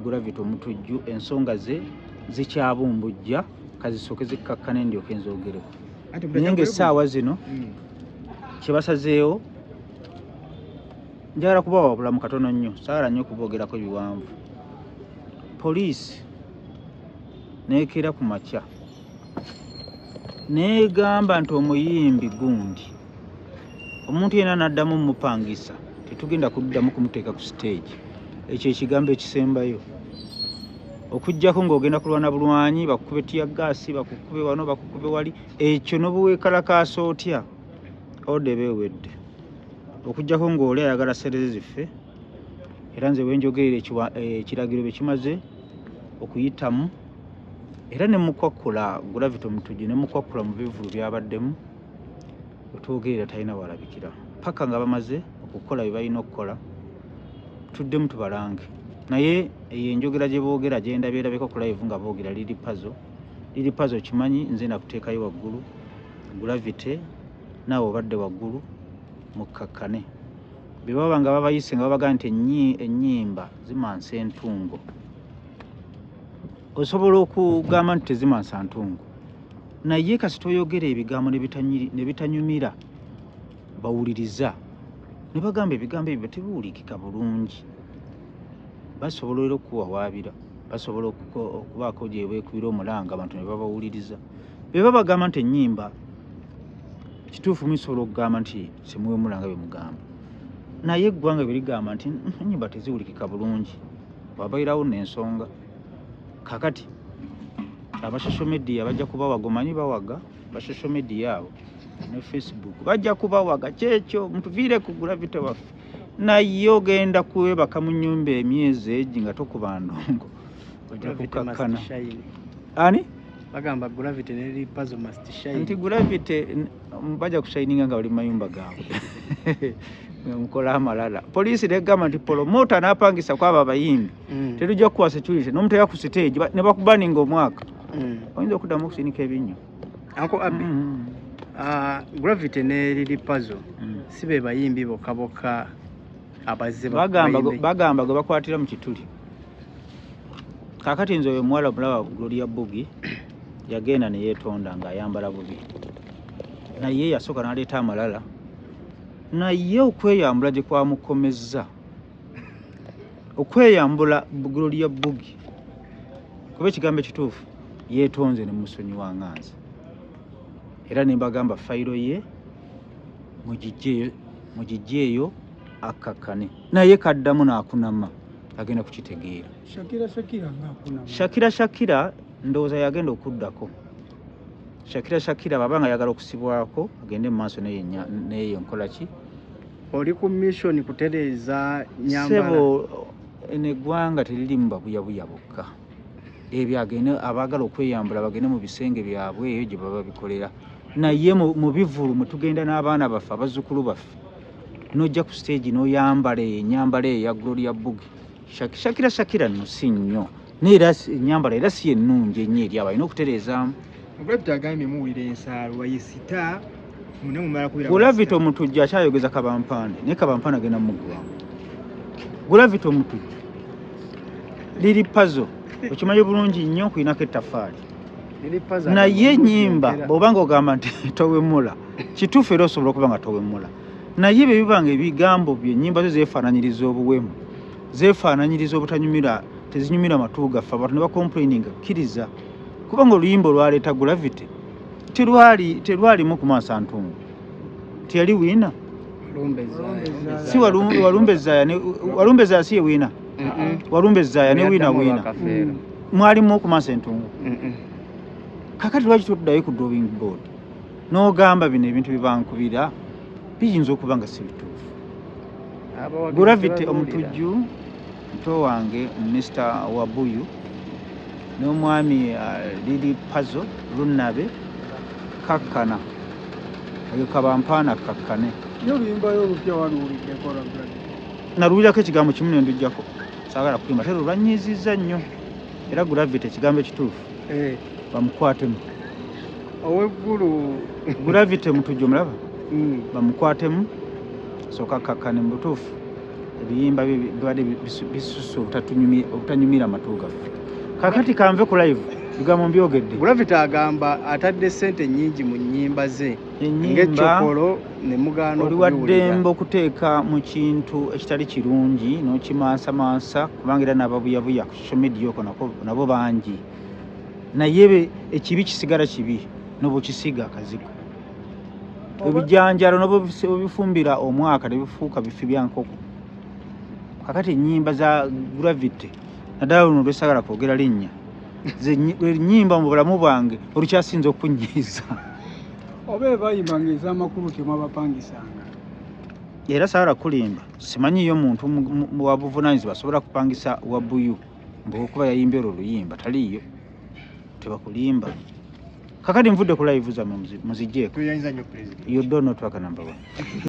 Gravity omutujju ensonga ze zikyabumbujja kazisooke zikkakkane ndyoke nzoogereko naye ng'essaawa zino kye basazeewo njagala kubawa obulamu katono nnyo saagala nnyo okuboogerako ebiwanvu poliisi neekera ku makya neegamba nti omuyimbi gundi omuntu yenna n'addamu mupangisa tetugenda kuddamu kumuteeka ku stage ekyo ekigambo ekisembayo okuggyako ng'ogenda kulwana bulwanyi bakukube tiyagaasi bakukube wano bakukube wali ekyo nobuweekalakaasa otya ode beewedde okuggyako ng'oli ayagala sereze ziffe era nze wenjogerera ekiragiro bye kimaze okuyitamu era ne mukwakula Gravity omutujju ne mukwakula mu bivulu byabaddemu otwogerera talina walabikira paka nga bamaze okukola bye balina okukola tuddemu tubalange naye eyo enjogera gye boogera gye ndabyerabeko ku live nga boogera liri pazo kimanyi nze nakuteekayo waggulu Gravity naawe obadde waggulu mukkakkane bye baba nga babayise nga babagaa nti ennyimba zimansa entungo osobola okugamba nti tezimansa ntungo naye kasi toyogera ebigambo ne bitanyumira bawuliriza ne bagamba ebigambo ebyo tebiwulikika bulungi basobola era okuwawaabira basobola okubaako gye beekubira omulanga abantu ne babawuliriza be babagamba nti ennyimba kituufu musobola okugamba nti simuwemulanga bye mugamba naye eggwanga bye ligamba nti ennyimba teziwulikika bulungi wabairawo n'ensonga kakati aba social media bajja kubawaga omanyi bawaga ba social media abo ne Facebook bajja kubawaga kyekyo mutuviire ku Gravity waffe naye ogenda kwebaka mu nnyumba emyezi egi nga tokuba ndongo ojja kukakkana ani bagamba Gravity ne puzzle must shine nti Gravity bajja kushininga nga bali mayumba gaabwe mukola amalala poliisi negamba nti promota n'apangisa kwaba abayimbi terujja kuwa security n'omuteeka ku stage ne bakubaninga omwaka oyinza okuddamu okusinika ebinnyo Uncle Abi Gravity ne liri puzzle si be bayimbi bokka abazze bagamba gwe bakwatira mu kituli kakati nze oyo muwala mulaba Gloria Bugi yagenda ne yeetonda ng'ayambala bubi naye yasooka n'aleeta amalala naye okweyambula gye kwamukomezza okweyambula Gloria Bugi kuba ekigambo ekituufu yeetonze ne musonyi wa nganzi era ne mbagamba fayiro ye mugijjeeyo akakkane naye kaddamu n'akunama agenda kukitegeera Shakira ndowooza yagenda okuddako Shakira baba nga yagala okusibwako agende mu maaso neyo nkola ki oli ku mission kutereeza nyambala sebo eneggwanga teririmu babuyabuya bokka ebyo agende abaagala okweyambula bagende mu bisenge byabwe eyo gye baba bikolera naye mu bivulu mwe tugenda n'abaana baffe abazzukulu baffe n'ojja ku stage n'oyambala enyambala eya Gloria Bugi Shakira nno si nnyo neera enyambala era si ennungi ennyo eri abalina okutereezaamu Gravity agambye muwulira ensaalwa yesita mune mumala kubira Gravity omutujju akyayogeza kabampande naye kabampande agenda muggwamu Gravity omutujju liri puzzle okimanyi bulungi nnyo kulinako ettaffaali naye ennyimba bw'obanga ogamba nti towemula kituufu era osobola okuba nga towemula naye bye bibanga ebigambo bye ennyimba zo zeefaananyiriza obuwemu zeefaananyiriza obutanyumira tezinyumira matu gaffe abantu ne bacomplaininga kkiriza kubanga oluyimba olwaleeta Gravity terwalimu kumasa ntungu tiyali wiina si Walumbezaaya si ye wiina Walumbezaaya ne wiina mwalimu okumasa entungu kakati lwaki tuddayo ku drawing board n'ogamba bino ebintu bibankubira biyinza okuba nga si bituufu Gravity omutujju muto wange Mr. Wabuyu n'omwami Lili Puzzle Lunabe kakkana eyo kabampaana kakkane naluwirako ekigambo kimu ne ndujjako saagala kuyimba tero lwanyiizizza nnyo era Gravity ekigambo ekituufu bamukwatemu oweggulu Gravity mutujju mulaba bamukwatemu sooka kakkane mu butuufu ebiyimba bibadde bisusse obutanyumira amatu gaffe. Kakati kanve ku live bigambo mbyogedde. Gravity agamba atadde ssente nnyingi mu nnyimba ze Ennyimba ng'ekyokolo ne mugaana oli waddembe okuteeka mu kintu ekitali kirungi n'okimansamansa kubanga era n'ababuyabuya ku social media okwo nabo bangi, naye ekibi kisigala kibi n'obukisiga akazigo. Ebijanjalo n'obifumbira omwaka nebifuuka bifi bya nkoko. Kakati ennyimba za Gravity naddala luno lwesagala kwogera linnya ennyimba mu bulamu bwange olukyasinza okunyiiza. Oba bayimbanga ez'amakulu temwabapangisanga. Era sagala kulimba simanyiyo muntu wa buvunaanyizibwa asobola kupangisa wa buyu mbwokuba yayimbye olwo oluyimba taliiyo, tebakulimba. Kakati nvudde ku live zammwe muzigyeeko. Tuyinza nnyo president. You don't know twaka number one.